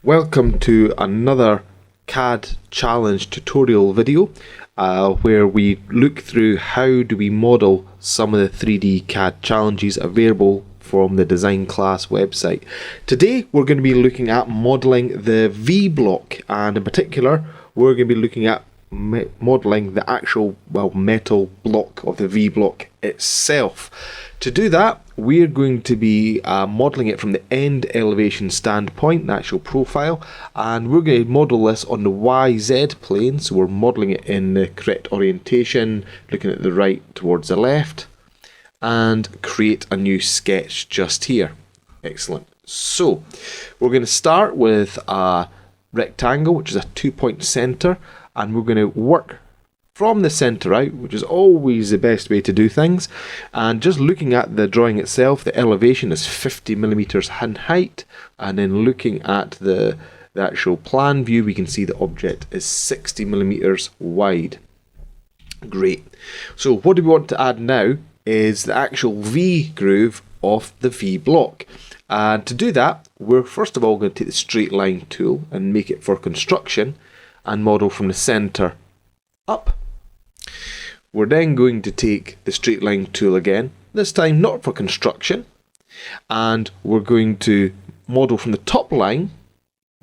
Welcome to another CAD challenge tutorial video where we look through how do we model some of the 3D CAD challenges available from the DesignClass website. Today we're going to be looking at modeling the V block, and in particular we're going to be looking at modeling the actual metal block of the V block itself. To do that, we're going to be modeling it from the end elevation standpoint, the actual profile, and we're going to model this on the YZ plane, so we're modeling it in the correct orientation, looking at the right towards the left, and create a new sketch just here. Excellent. So we're going to start with a rectangle, which is a 2-point center, and we're going to work from the center out, which is always the best way to do things. And just looking at the drawing itself, the elevation is 50 millimeters in height, and then looking at the actual plan view, we can see the object is 60 millimeters wide. Great. So what do we want to add now is the actual V groove of the V block. And to do that, we're first of all going to take the straight line tool and make it for construction and model from the center up. We're then going to take the straight line tool again, this time not for construction, and we're going to model from the top line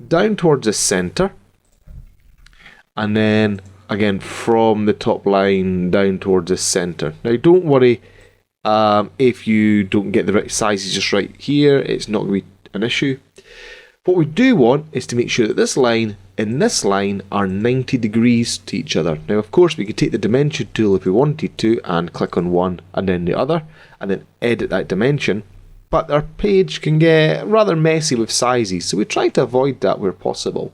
down towards the center, and then again from the top line down towards the center. Now don't worry if you don't get the right sizes just right here, it's not going to be an issue. What we do want is to make sure that this line and this line are 90 degrees to each other. Now of course we could take the dimension tool if we wanted to and click on one and then the other and then edit that dimension, but our page can get rather messy with sizes, so we try to avoid that where possible.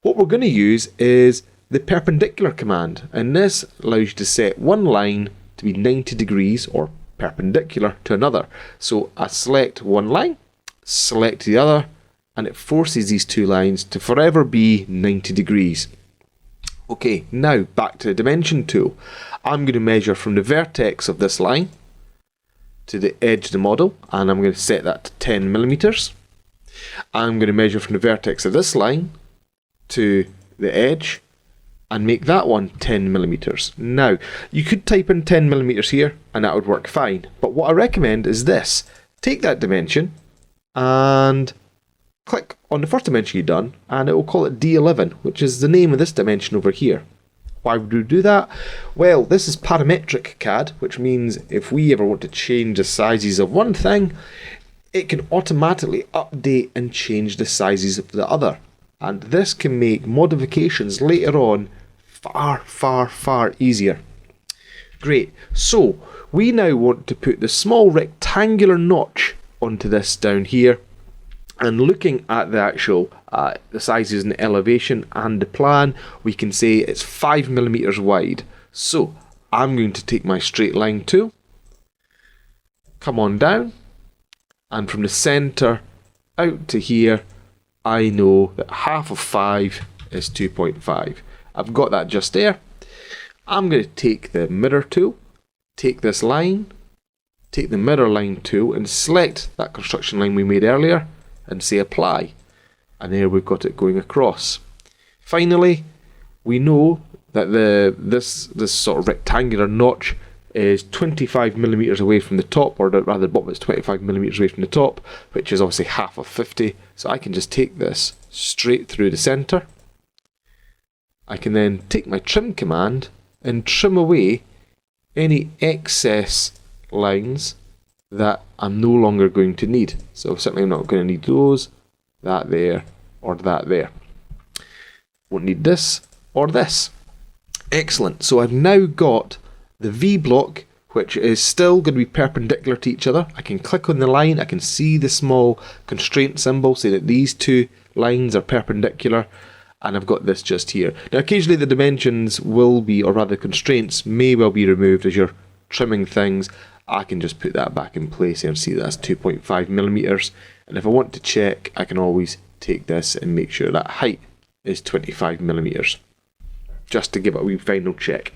What we're going to use is the perpendicular command, and this allows you to set one line to be 90 degrees or perpendicular to another. So I select one line, select the other, and it forces these two lines to forever be 90 degrees. Okay, now back to the dimension tool. I'm going to measure from the vertex of this line to the edge of the model, and I'm going to set that to 10 millimeters. I'm going to measure from the vertex of this line to the edge and make that one 10 millimeters. Now, you could type in 10 millimeters here and that would work fine, but what I recommend is this. Take that dimension and click on the first dimension you've done, and it will call it D11, which is the name of this dimension over here. Why would we do that? Well, this is parametric CAD, which means if we ever want to change the sizes of one thing, it can automatically update and change the sizes of the other. And this can make modifications later on far easier. Great. So we now want to put the small rectangular notch onto this down here. And looking at the actual the sizes and the elevation and the plan, we can say it's 5 millimeters wide. So I'm going to take my straight line tool, come on down, and from the center out to here, I know that half of 5 is 2.5. I've got that just there. I'm going to take the mirror tool, take this line, take the mirror line tool, and select that construction line we made earlier, and say apply, and there we've got it going across. Finally, we know that this sort of rectangular notch is 25 millimeters away from the top, or rather the bottom is 25 millimeters away from the top, which is obviously half of 50. So I can just take this straight through the center. I can then take my trim command and trim away any excess lines that I'm no longer going to need. So certainly I'm not going to need those, that there, or that there. Won't need this or this. Excellent. So I've now got the V block, which is still going to be perpendicular to each other. I can click on the line, I can see the small constraint symbol, say that these two lines are perpendicular, and I've got this just here. Now occasionally the dimensions will be, or rather constraints may well be removed as you're trimming things. I can just put that back in place here and see that's 2.5 millimeters. And if I want to check, I can always take this and make sure that height is 25 millimeters. just to give it a wee final check.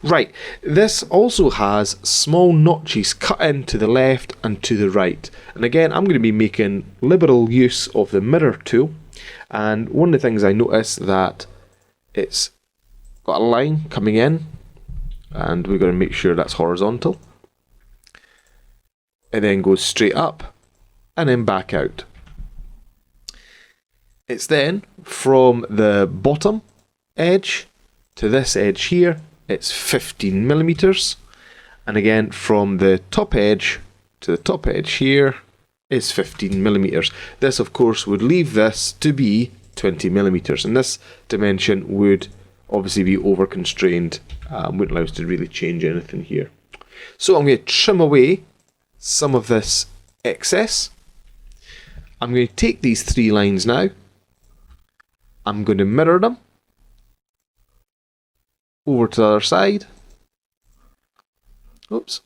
Right, this also has small notches cut into the left and to the right. And again, I'm going to be making liberal use of the mirror tool. And one of the things I notice that it's got a line coming in, and we're going to make sure that's horizontal. It then goes straight up and then back out. It's then from the bottom edge to this edge here, it's 15 millimeters, and again from the top edge to the top edge here is 15 millimeters. This of course would leave this to be 20 millimeters, and this dimension would obviously be over constrained, wouldn't allow us to really change anything here. So I'm going to trim away some of this excess. I'm going to take these three lines now, I'm going to mirror them over to the other side. Oops,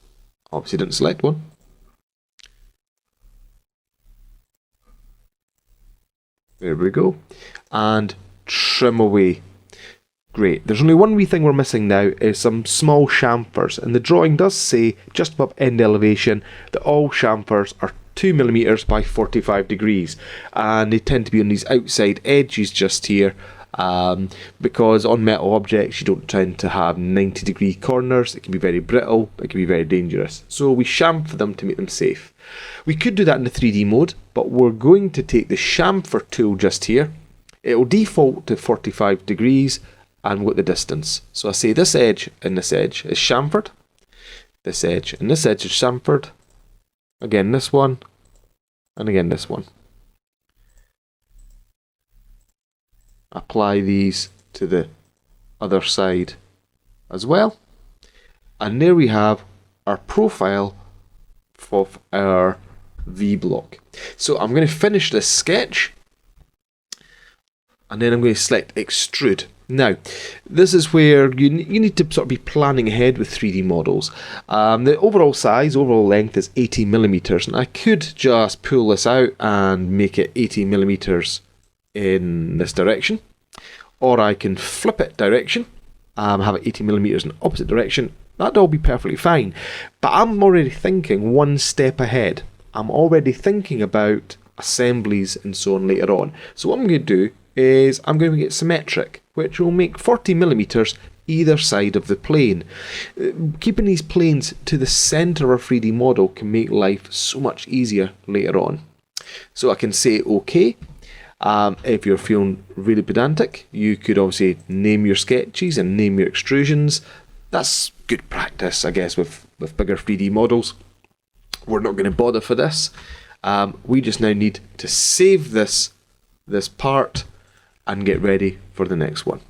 obviously didn't select one. There we go. And trim away. Great. There's only one wee thing we're missing now, is some small chamfers. And the drawing does say, just above end elevation, that all chamfers are 2 millimeters by 45 degrees. And they tend to be on these outside edges just here. Because on metal objects you don't tend to have 90-degree corners. It can be very brittle, it can be very dangerous. So we chamfer them to make them safe. We could do that in the 3D mode, but we're going to take the chamfer tool just here. It will default to 45 degrees and we've got the distance. So I say this edge and this edge is chamfered. This edge and this edge is chamfered. Again this one, and again this one. Apply these to the other side as well, and there we have our profile of our V block. So I'm going to finish this sketch, and then I'm going to select Extrude. Now, this is where you need to sort of be planning ahead with 3D models. The overall size, overall length is 80 millimeters, and I could just pull this out and make it 80 millimeters in this direction, or I can flip it direction, have it 80 millimeters in the opposite direction. That'd all be perfectly fine, but I'm already thinking one step ahead. I'm already thinking about assemblies and so on later on. So what I'm going to do is I'm going to get symmetric, which will make 40 millimeters either side of the plane. Keeping these planes to the center of our 3D model can make life so much easier later on. So I can say OK. If you're feeling really pedantic, you could obviously name your sketches and name your extrusions. That's good practice, I guess, with bigger 3D models. We're not going to bother for this. We just now need to save this part and get ready for the next one.